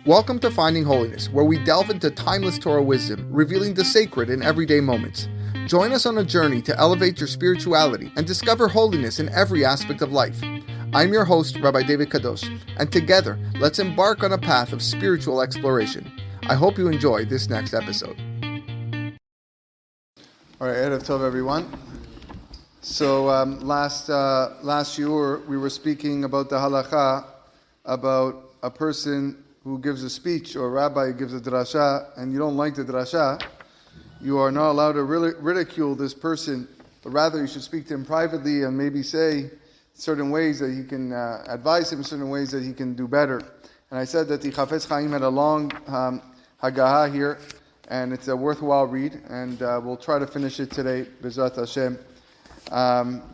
Welcome to Finding Holiness, where we delve into timeless Torah wisdom, revealing the sacred in everyday moments. Join us on a journey to elevate your spirituality and discover holiness in every aspect of life. I'm your host, Rabbi David Kadosh, and together, let's embark on a path of spiritual exploration. I hope you enjoy this next episode. All right, Erev Tov, everyone. So last year we were speaking about the halacha about a person who gives a speech or a rabbi who gives a drasha and you don't like the drasha. You are not allowed to ridicule this person, but rather you should speak to him privately and maybe say certain ways that he can advise him, certain ways that he can do better. And I said that the Chafetz Chaim had a long Haggaha here, and it's a worthwhile read, and we'll try to finish it today, B'ezrat Hashem.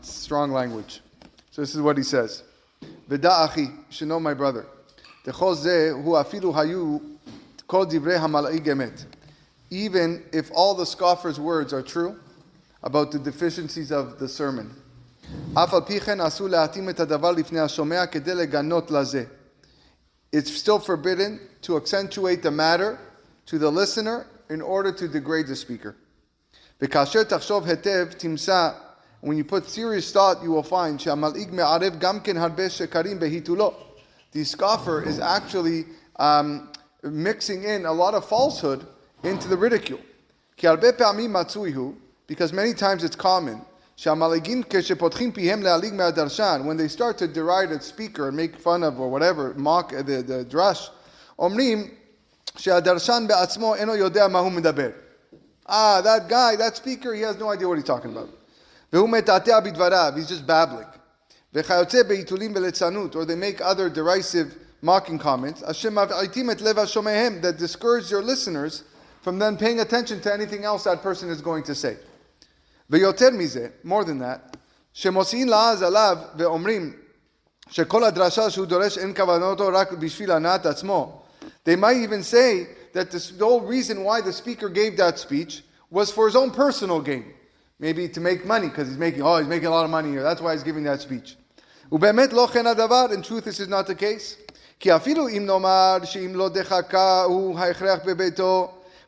Strong language. So this is what he says. V'da achi, you should know my brother. T'chol zeh hu afilu hayu kol divrei hamalai gemet. Even if all the scoffer's words are true about the deficiencies of the sermon. Af al pi chen asu le'atim et hadavar lifnei hashomea kedei leganot lazeh. It's still forbidden to accentuate the matter to the listener in order to degrade the speaker. V'kasher tachshov hetev timsa. When you put serious thought, you will find she'amal'ig me'arev gam ken harbe shekarim behitulo. The scoffer is actually mixing in a lot of falsehood into the ridicule. Ki harbe pe'amim matzuihu, because many times it's common. She'amaligin keshepotchim pihem le'alig me'adarshan, when they start to deride a speaker and make fun of or whatever, mock the drash, omrim she'adarshan be'atzmo eno yodea mahu medaber. That guy, that speaker, he has no idea what he's talking about. He's just babbling. Or they make other derisive, mocking comments that discourage your listeners from then paying attention to anything else that person is going to say. More than that, they might even say that the whole reason why the speaker gave that speech was for his own personal gain. Maybe to make money, because he's making a lot of money here. That's why he's giving that speech. In truth, this is not the case.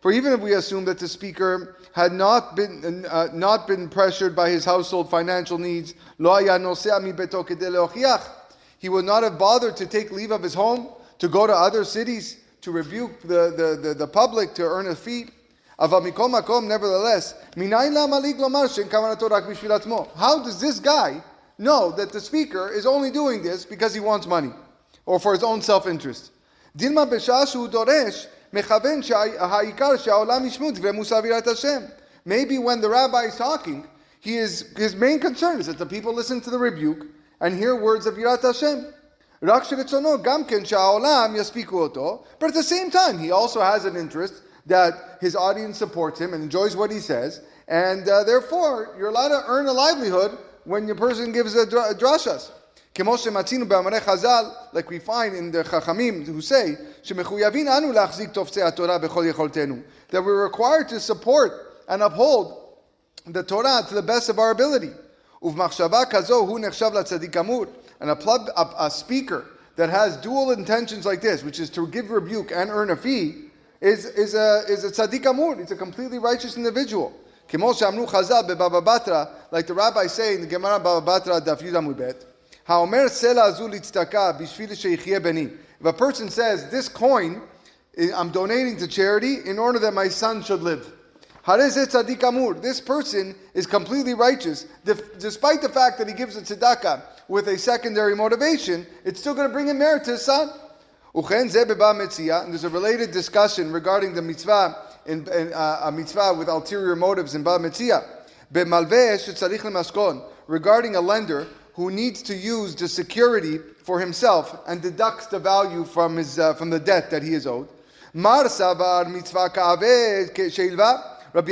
For even if we assume that the speaker had not been pressured by his household financial needs, he would not have bothered to take leave of his home, to go to other cities, to rebuke the public, to earn a fee. Nevertheless, how does this guy know that the speaker is only doing this because he wants money or for his own self-interest? Maybe when the rabbi is talking, his main concern is that the people listen to the rebuke and hear words of Yirat Hashem. But at the same time, he also has an interest that his audience supports him and enjoys what he says, and therefore you're allowed to earn a livelihood when your person gives a drashas. Like we find in the Chachamim who say that we're required to support and uphold the Torah to the best of our ability. And a speaker that has dual intentions like this, which is to give rebuke and earn a fee, is a tzaddik amur. It's a completely righteous individual. Like the rabbis say in the Gemara Baba Batra Daf Yud Amud Bet, if a person says, this coin I'm donating to charity in order that my son should live, this person is completely righteous. Despite the fact that he gives a tzedakah with a secondary motivation, it's still going to bring him merit to his son. And there's a related discussion regarding the mitzvah, a mitzvah with ulterior motives in Ba Metzia. Regarding a lender who needs to use the security for himself and deducts the value from the debt that he is owed. Rabbi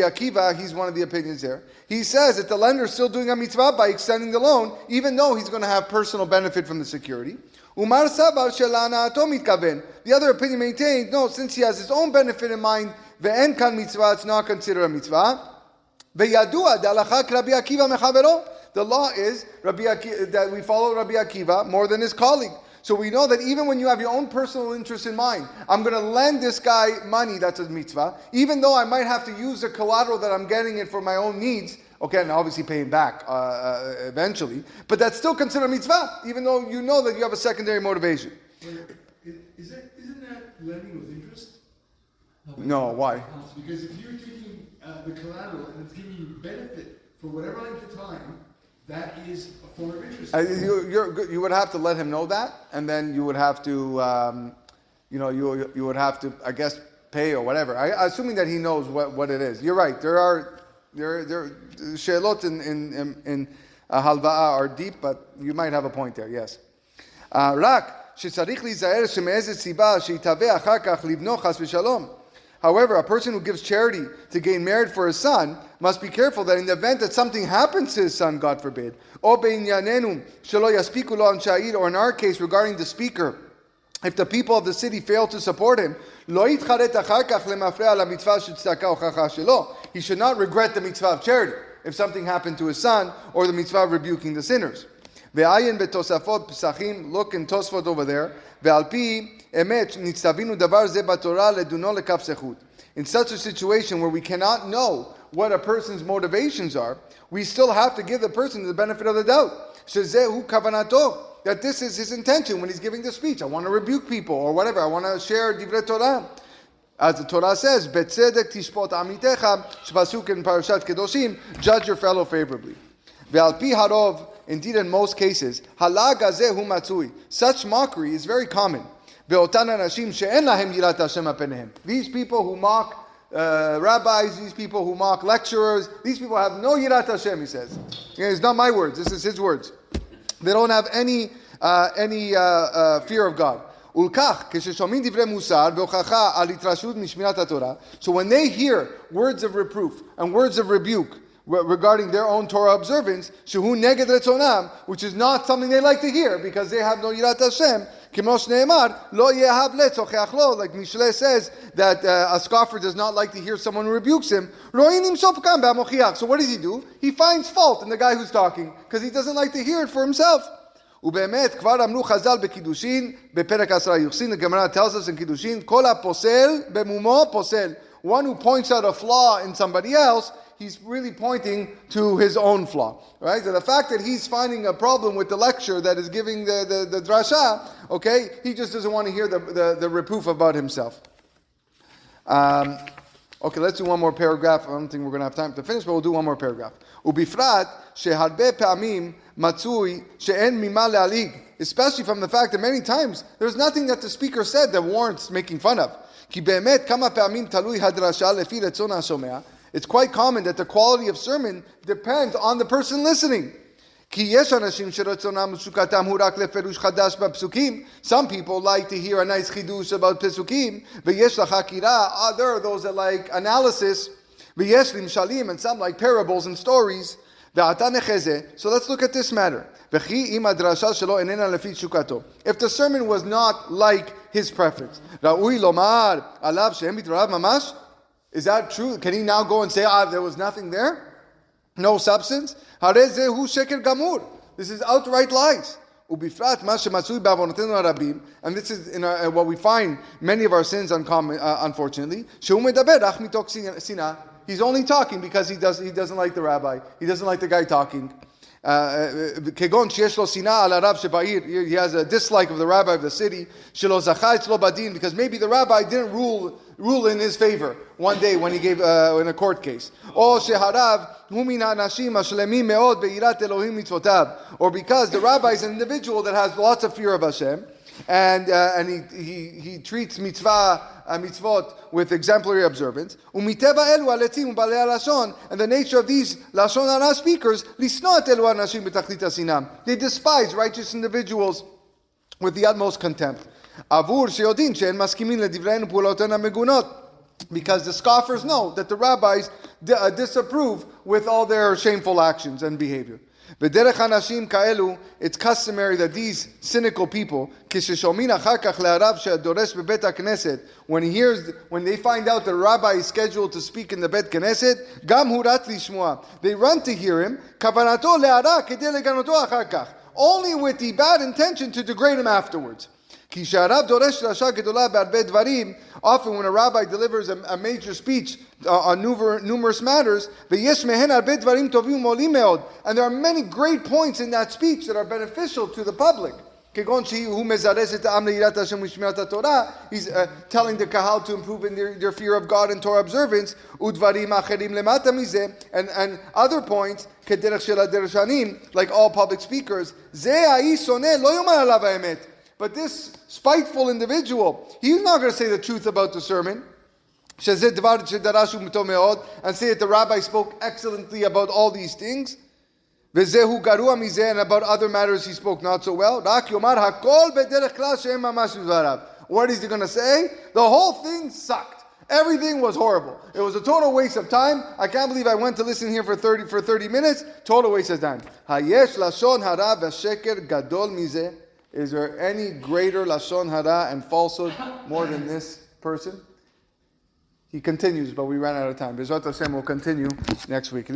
Akiva, he's one of the opinions there. He says that the lender is still doing a mitzvah by extending the loan, even though he's going to have personal benefit from the security. Umar Sabar Shelana Atomit Kaven. The other opinion maintains, no, since he has his own benefit in mind, ve'en kan mitzvah, it's not considered a mitzvah. Ve'yadua da'alachak Rabbi Akiva mechavero. The law is that we follow Rabbi Akiva more than his colleague. So we know that even when you have your own personal interest in mind, I'm going to lend this guy money, that's a mitzvah, even though I might have to use the collateral that I'm getting it for my own needs, okay, and obviously pay him back eventually, but that's still considered mitzvah, even though you know that you have a secondary motivation. Isn't that lending with interest? No, why? Because if you're taking the collateral and it's giving you benefit for whatever length of time, that is a form of interest. You would have to let him know that, and then you would have to, you would have to, I guess, pay or whatever. Assuming that he knows what it is. You're right. There shelot in halva'a are deep, but you might have a point there. Yes. רק שצריך להיזהר שמאיזה סיבה שיתהווה אחר כך לבנו חס ושלום. However, a person who gives charity to gain merit for his son must be careful that in the event that something happens to his son, God forbid, or in our case regarding the speaker, if the people of the city fail to support him, he should not regret the mitzvah of charity if something happened to his son or the mitzvah of rebuking the sinners. Look in Tosfot over there. In such a situation where we cannot know what a person's motivations are, we still have to give the person the benefit of the doubt. That this is his intention when he's giving the speech. I want to rebuke people or whatever. I want to share divrei Torah. As the Torah says, "Betzedek tishpot amitecha," pasuk in Parashat Kedoshim, judge your fellow favorably. Ve'alpi harov, indeed in most cases, halag hazeh hu matzui. Such mockery is very common. Be'otan anashim she'en lahem yirat Hashem apenehem. These people who mock rabbis, these people who mock lecturers, these people have no yirat Hashem, he says. It's not my words, this is his words. They don't have any fear of God. So when they hear words of reproof and words of rebuke regarding their own Torah observance, which is not something they like to hear because they have no yirat Hashem, like Mishle says that a scoffer does not like to hear someone who rebukes him. So what does he do? He finds fault in the guy who's talking because he doesn't like to hear it for himself. ובאמת, כבר אמרו חז"ל בקידושין, בפרק 10 יוחסין, the Gemara tells us in קידושין, כל הפוסל במומו פוסל. One who points out a flaw in somebody else, he's really pointing to his own flaw, right? So the fact that he's finding a problem with the lecture that is giving the drasha, okay, he just doesn't want to hear the reproof about himself. Okay, let's do one more paragraph. I don't think we're going to have time to finish, but we'll do one more paragraph. ובפרט שהרבה פעמים מצוי שאין ממה להעליג, especially from the fact that many times there's nothing that the speaker said that warrants making fun of. כי באמת כמה פעמים תלוי הדרשה לפי רצון השומע. It's quite common that the quality of sermon depends on the person listening. כי יש אנשים שרצונם ותשוקתם הוא רק לפירוש חדש בפסוקים. Some people like to hear a nice חידוש about פסוקים, ויש לחקירה, there are those that like analysis, ויש למשלים, and some like parables and stories. ואתה נחזה, so let's look at this matter. וכי אם הדרשה שלו איננה לפי תשוקתו. If the sermon was not like his preference, ראוי לומר עליו שהם בתורה ממש? Is that true? Can he now go and say, there was nothing there? No substance? הרי זהו שקר גמור. This is outright lies. ובפרט מה שמצוי בעוונותינו הרבים, and this is in what we find many of our sins unfortunately, שהוא מדבר רק מתוך שנאה. He's only talking because he doesn't like the rabbi. He doesn't like the guy talking. כגון שיש לו שנאה על הרב שבעיר, he has a dislike of the rabbi of the city, שלא זכה אצלו בדין, because maybe the rabbi didn't rule in his favor one day when he gave in a court case. או שהרב הוא מן האנשים השלמים מאוד ביראת אלוהים מצוותיו, or because the rabbi is an individual that has lots of fear of Hashem, and he treats mitzvot with exemplary observance. ומטבע אלו הלצים ובעלי הלשון, and the nature of these לשון הרע speakers, לשנוא את אלו האנשים בתכלית השנאה. They despise righteous individuals with the utmost contempt. עבור שיודעים שאין מסכימים לדברינו פעולותינו המגונות. Because the scoffers know that the rabbis disapprove with all their shameful actions and behavior. בדרך אנשים כאלו, it's customary that these cynical people, כששומעים אחר כך להרב שדורש בבית הכנסת, when they find out the rabbi is scheduled to speak in the בית כנסת, גם הוא רץ לשמוע. They run to hear him, כוונתו להרע כדי לגנותו אחר כך. only with the bad intention to degrade him afterwards. Often when a rabbi delivers a major speech on numerous matters, and there are many great points in that speech that are beneficial to the public. He's telling the kahal to improve in their fear of God and Torah observance, and other points, like all public speakers. But this spiteful individual, he's not going to say the truth about the sermon. And say that the rabbi spoke excellently about all these things. And about other matters he spoke not so well. What is he going to say? The whole thing sucked. Everything was horrible. It was a total waste of time. I can't believe I went to listen here for 30 minutes. Total waste of time. Hayesh Lashon Hara v'sheker gadol mizeh. Is there any greater Lashon Hara and falsehood more than this person? He continues, but we ran out of time. Bezrat Hashem will continue next week.